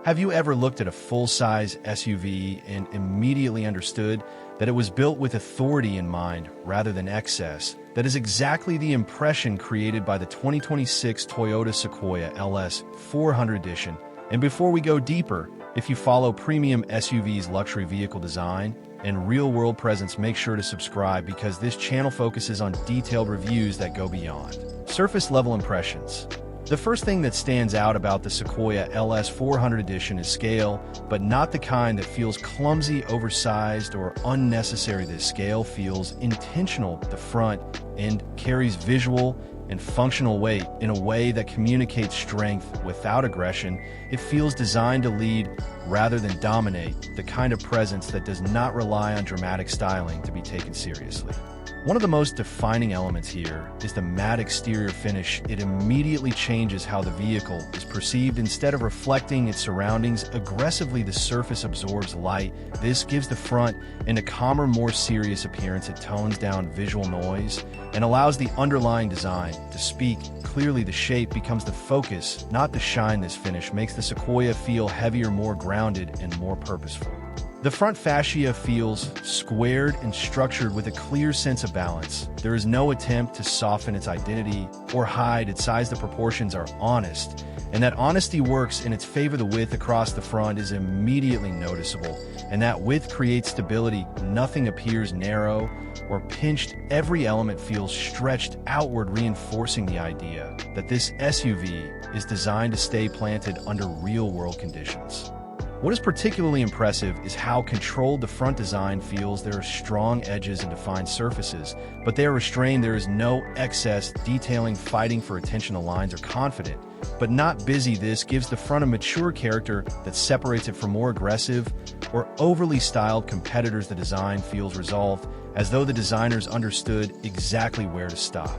Have you ever looked at a full-size SUV and immediately understood that it was built with authority in mind rather than excess? That is exactly the impression created by the 2026 Toyota Sequoia LS 400 Edition. And before we go deeper, if you follow premium SUVs luxury vehicle design and real-world presence, make sure to subscribe because this channel focuses on detailed reviews that go beyond surface-level impressions. The first thing that stands out about the Sequoia LS 400 Edition is scale, but not the kind that feels clumsy, oversized, or unnecessary. This scale feels intentional. The front end carries visual and functional weight in a way that communicates strength without aggression. It feels designed to lead rather than dominate, the kind of presence that does not rely on dramatic styling to be taken seriously. One of the most defining elements here is the matte exterior finish. It immediately changes how the vehicle is perceived. Instead of reflecting its surroundings aggressively, the surface absorbs light. This gives the front end a calmer, more serious appearance. It tones down visual noise and allows the underlying design to speak clearly. The shape becomes the focus, not the shine. This finish makes the Sequoia feel heavier, more grounded, and more purposeful. The front fascia feels squared and structured with a clear sense of balance. There is no attempt to soften its identity or hide its size. The proportions are honest, and that honesty works in its favor. The width across the front is immediately noticeable, and that width creates stability. Nothing appears narrow or pinched. Every element feels stretched outward, reinforcing the idea that this SUV is designed to stay planted under real-world conditions. What is particularly impressive is how controlled the front design feels. There are strong edges and defined surfaces, but they are restrained. There is no excess detailing fighting for attention. The lines are confident, but not busy. This gives the front a mature character that separates it from more aggressive or overly styled competitors. The design feels resolved, as though the designers understood exactly where to stop.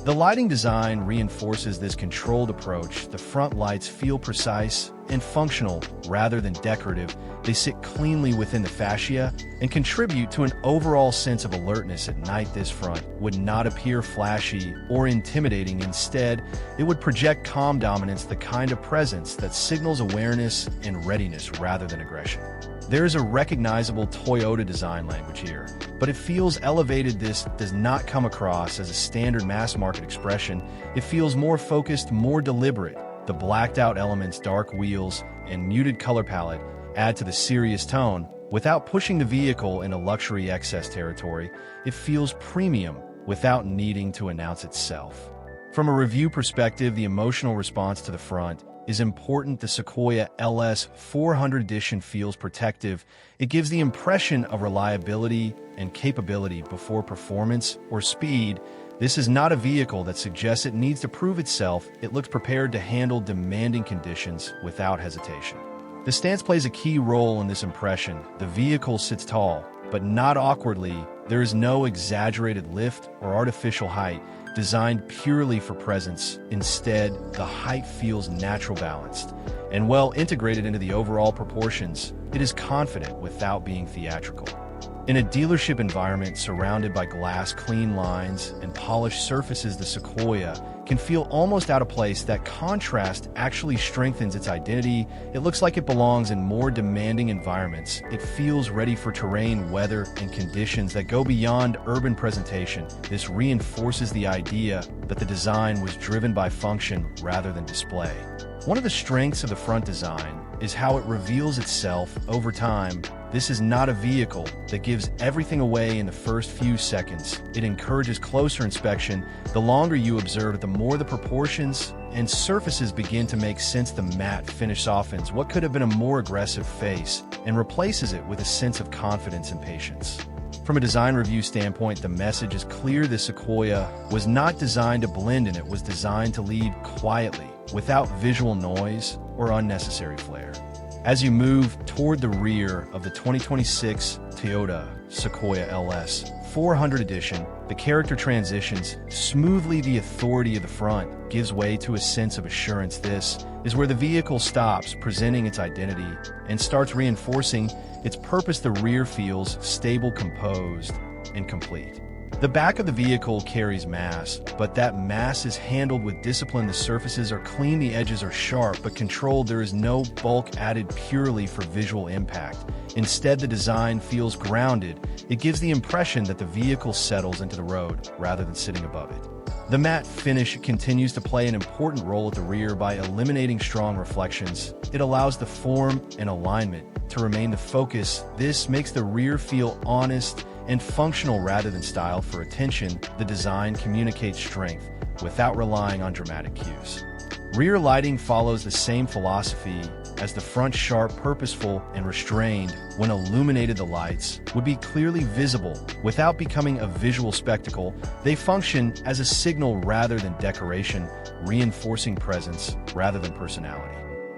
The lighting design reinforces this controlled approach. The front lights feel precise and functional rather than decorative. They sit cleanly within the fascia and contribute to an overall sense of alertness at night. This front would not appear flashy or intimidating. Instead, it would project calm dominance, the kind of presence that signals awareness and readiness rather than aggression. There is a recognizable Toyota design language here, but it feels elevated. This does not come across as a standard mass-market expression. It feels more focused, more deliberate. The blacked-out elements, dark wheels, and muted color palette add to the serious tone. Without pushing the vehicle into luxury excess territory, it feels premium without needing to announce itself. From a review perspective, the emotional response to the front is important. The Sequoia LS 400 Edition feels protective. It gives the impression of reliability and capability before performance or speed. This is not a vehicle that suggests it needs to prove itself. It looks prepared to handle demanding conditions without hesitation. The stance plays a key role in this impression. The vehicle sits tall, but not awkwardly. There is no exaggerated lift or artificial height designed purely for presence. Instead, the height feels natural, balanced, and well integrated into the overall proportions. It is confident without being theatrical. In a dealership environment surrounded by glass, clean lines, and polished surfaces, the Sequoia can feel almost out of place. That contrast actually strengthens its identity. It looks like it belongs in more demanding environments. It feels ready for terrain, weather, and conditions that go beyond urban presentation. This reinforces the idea that the design was driven by function rather than display. One of the strengths of the front design is how it reveals itself over time. This is not a vehicle that gives everything away in the first few seconds. It encourages closer inspection. The longer you observe it, the more the proportions and surfaces begin to make sense. The matte finish softens what could have been a more aggressive face and replaces it with a sense of confidence and patience. From a design review standpoint, the message is clear. The Sequoia was not designed to blend in. It was designed to lead quietly, without visual noise or unnecessary flair. As you move toward the rear of the 2026 Toyota Sequoia LS 400 Edition, the character transitions smoothly. The authority of the front gives way to a sense of assurance. This is where the vehicle stops presenting its identity and starts reinforcing its purpose. The rear feels stable, composed, and complete. The back of the vehicle carries mass, but that mass is handled with discipline. The surfaces are clean, the edges are sharp but controlled. There is no bulk added purely for visual impact. Instead, the design feels grounded. It gives the impression that the vehicle settles into the road rather than sitting above it. The matte finish continues to play an important role at the rear by eliminating strong reflections. It allows the form and alignment to remain the focus. This makes the rear feel honest and functional rather than style. For attention, the design communicates strength without relying on dramatic cues. Rear lighting follows the same philosophy as the front. Sharp, purposeful, and restrained. When illuminated, the lights would be clearly visible without becoming a visual spectacle. They function as a signal rather than decoration, reinforcing presence rather than personality.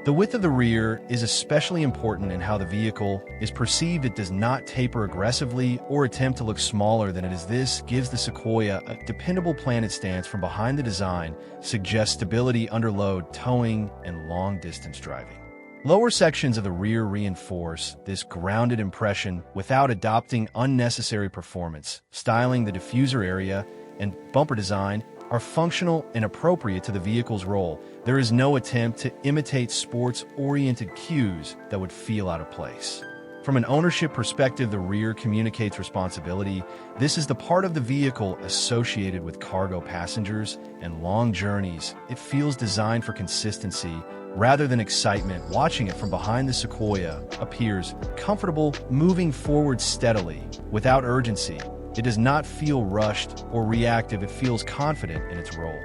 The width of the rear is especially important in how the vehicle is perceived. It does not taper aggressively or attempt to look smaller than it is. This gives the Sequoia a dependable planted stance. From behind, the design suggests stability under load, towing, and long-distance driving. Lower sections of the rear reinforce this grounded impression without adopting unnecessary performance. Styling, the diffuser area, and bumper design are functional and appropriate to the vehicle's role. There is no attempt to imitate sports-oriented cues that would feel out of place. From an ownership perspective, the rear communicates responsibility. This is the part of the vehicle associated with cargo passengers and long journeys. It feels designed for consistency rather than excitement. Watching it from behind, the Sequoia appears comfortable, moving forward steadily without urgency. It does not feel rushed or reactive. It feels confident in its role.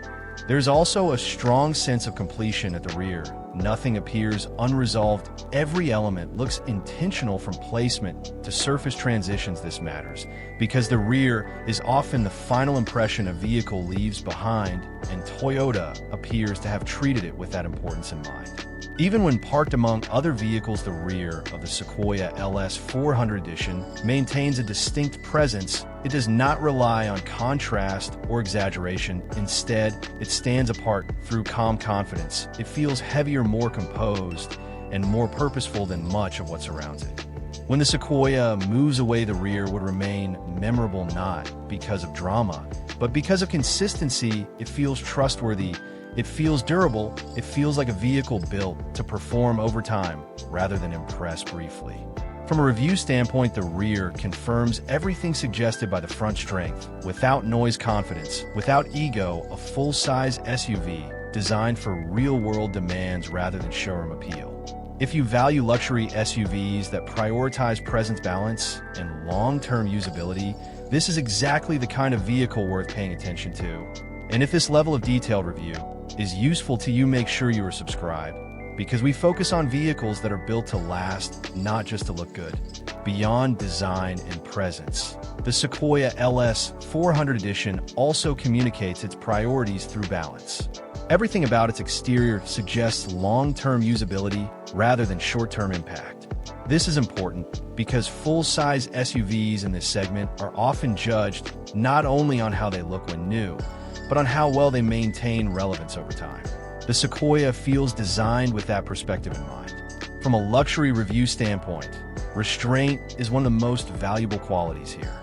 There's also a strong sense of completion at the rear. Nothing appears unresolved. Every element looks intentional, from placement to surface transitions. This matters because the rear is often the final impression a vehicle leaves behind, and Toyota appears to have treated it with that importance in mind. Even when parked among other vehicles, the rear of the Sequoia LS 400 Edition maintains a distinct presence. It does not rely on contrast or exaggeration. Instead, it stands apart through calm confidence. It feels heavier, more composed, and more purposeful than much of what surrounds it. When the Sequoia moves away, the rear would remain memorable, not because of drama, but because of consistency. It feels trustworthy. It feels durable. It feels like a vehicle built to perform over time rather than impress briefly. From a review standpoint, the rear confirms everything suggested by the front: strength without noise, confidence without ego, a full-size SUV designed for real-world demands rather than showroom appeal. If you value luxury SUVs that prioritize presence, balance, and long-term usability, this is exactly the kind of vehicle worth paying attention to. And if this level of detailed review is useful to you, make sure you are subscribed, because we focus on vehicles that are built to last, not just to look good. Beyond design and presence, the Sequoia LS 400 Edition also communicates its priorities through balance. Everything about its exterior suggests long-term usability rather than short-term impact. This is important because full-size SUVs in this segment are often judged not only on how they look when new, but on how well they maintain relevance over time. The Sequoia feels designed with that perspective in mind. From a luxury review standpoint, restraint is one of the most valuable qualities here.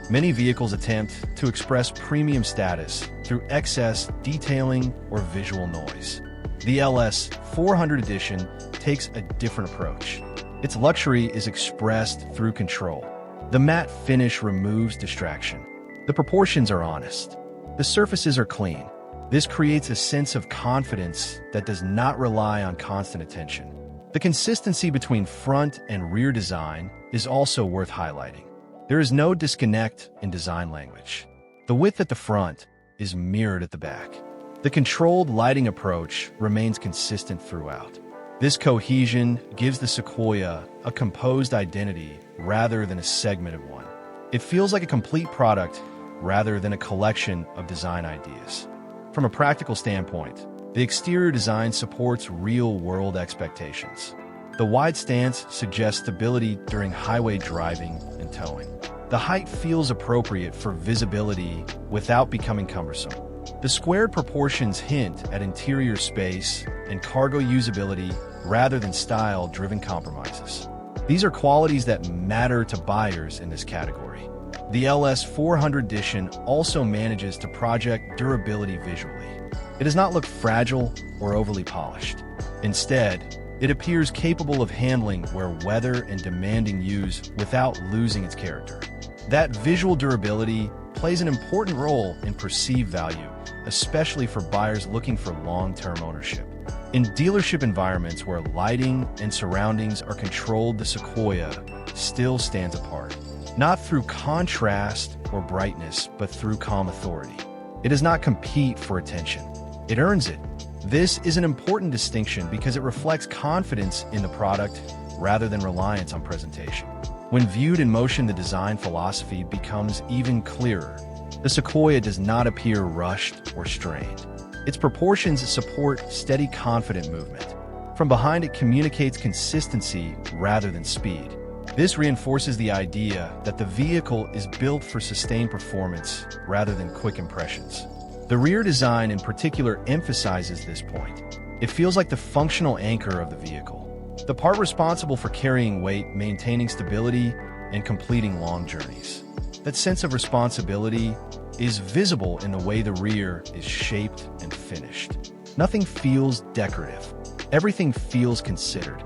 Many vehicles attempt to express premium status through excess detailing or visual noise. The LS 400 Edition takes a different approach. Its luxury is expressed through control. The matte finish removes distraction. The proportions are honest. The surfaces are clean. This creates a sense of confidence that does not rely on constant attention. The consistency between front and rear design is also worth highlighting. There is no disconnect in design language. The width at the front is mirrored at the back. The controlled lighting approach remains consistent throughout. This cohesion gives the Sequoia a composed identity rather than a segmented one. It feels like a complete product rather than a collection of design ideas. From a practical standpoint, the exterior design supports real-world expectations. The wide stance suggests stability during highway driving and towing. The height feels appropriate for visibility without becoming cumbersome. The squared proportions hint at interior space and cargo usability rather than style-driven compromises. These are qualities that matter to buyers in this category. The LS 400 edition also manages to project durability visually. It does not look fragile or overly polished. Instead, it appears capable of handling where weather and demanding use without losing its character. That visual durability plays an important role in perceived value, especially for buyers looking for long-term ownership. In dealership environments where lighting and surroundings are controlled, the Sequoia still stands apart. Not through contrast or brightness, but through calm authority. It does not compete for attention. It earns it. This is an important distinction because it reflects confidence in the product rather than reliance on presentation. When viewed in motion, the design philosophy becomes even clearer. The Sequoia does not appear rushed or strained. Its proportions support steady, confident movement. From behind, it communicates consistency rather than speed. This reinforces the idea that the vehicle is built for sustained performance rather than quick impressions. The rear design in particular emphasizes this point. It feels like the functional anchor of the vehicle, the part responsible for carrying weight, maintaining stability, and completing long journeys. That sense of responsibility is visible in the way the rear is shaped and finished. Nothing feels decorative. Everything feels considered.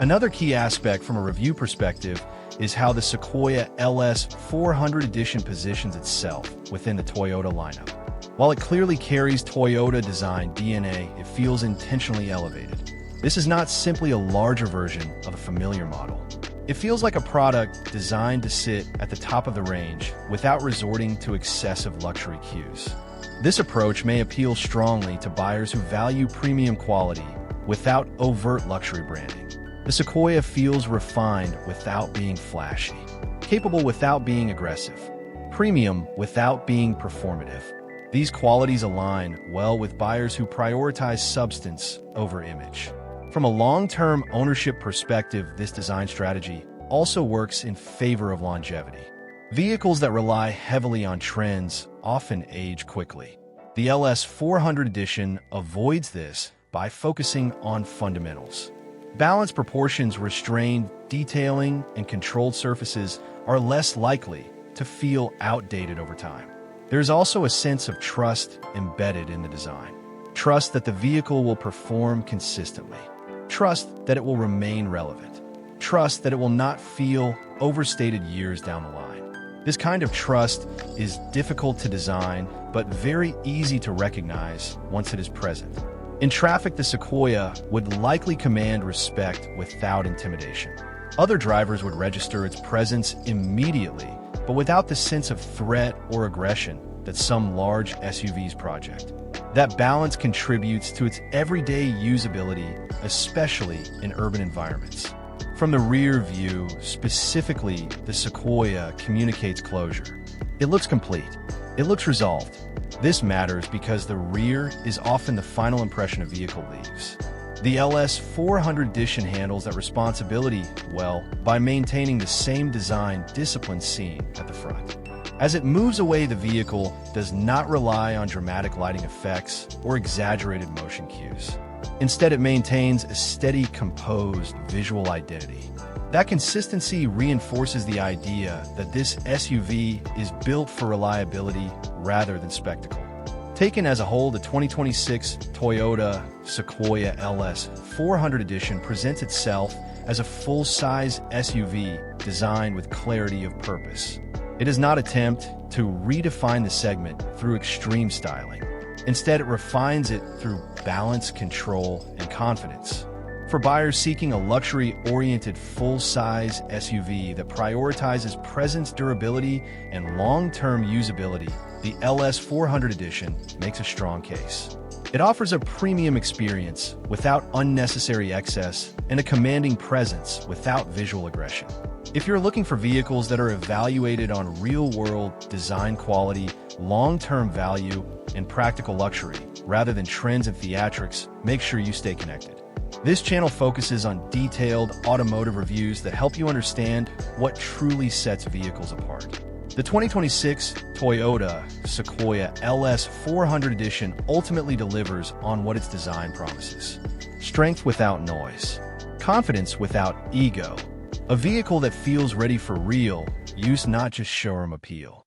Another key aspect from a review perspective is how the Sequoia LS 400 edition positions itself within the Toyota lineup. While it clearly carries Toyota design DNA, it feels intentionally elevated. This is not simply a larger version of a familiar model. It feels like a product designed to sit at the top of the range without resorting to excessive luxury cues. This approach may appeal strongly to buyers who value premium quality without overt luxury branding. The Sequoia feels refined without being flashy, capable without being aggressive, premium without being performative. These qualities align well with buyers who prioritize substance over image. From a long-term ownership perspective, this design strategy also works in favor of longevity. Vehicles that rely heavily on trends often age quickly. The LS 400 edition avoids this by focusing on fundamentals. Balanced proportions, restrained detailing, and controlled surfaces are less likely to feel outdated over time. There is also a sense of trust embedded in the design. Trust that the vehicle will perform consistently. Trust that it will remain relevant. Trust that it will not feel overstated years down the line. This kind of trust is difficult to design, but very easy to recognize once it is present. In traffic, the Sequoia would likely command respect without intimidation. Other drivers would register its presence immediately, but without the sense of threat or aggression that some large SUVs project. That balance contributes to its everyday usability, especially in urban environments. From the rear view, specifically, the Sequoia communicates closure. It looks complete. It looks resolved. This matters because the rear is often the final impression a vehicle leaves. The LS 400 edition handles that responsibility well by maintaining the same design discipline seen at the front. As it moves away, the vehicle does not rely on dramatic lighting effects or exaggerated motion cues. Instead, it maintains a steady, composed visual identity. That consistency reinforces the idea that this SUV is built for reliability rather than spectacle. Taken as a whole, the 2026 Toyota Sequoia LS 400 edition presents itself as a full-size SUV designed with clarity of purpose. It does not attempt to redefine the segment through extreme styling. Instead, it refines it through balance, control, and confidence. For buyers seeking a luxury-oriented full-size SUV that prioritizes presence, durability, and long-term usability, the LS 400 edition makes a strong case. It offers a premium experience without unnecessary excess and a commanding presence without visual aggression. If you're looking for vehicles that are evaluated on real-world design quality, long-term value, and practical luxury, rather than trends and theatrics, make sure you stay connected. This channel focuses on detailed automotive reviews that help you understand what truly sets vehicles apart. The 2026 Toyota Sequoia LS 400 edition ultimately delivers on what its design promises. Strength without noise, confidence without ego, A vehicle that feels ready for real use, not just showroom appeal.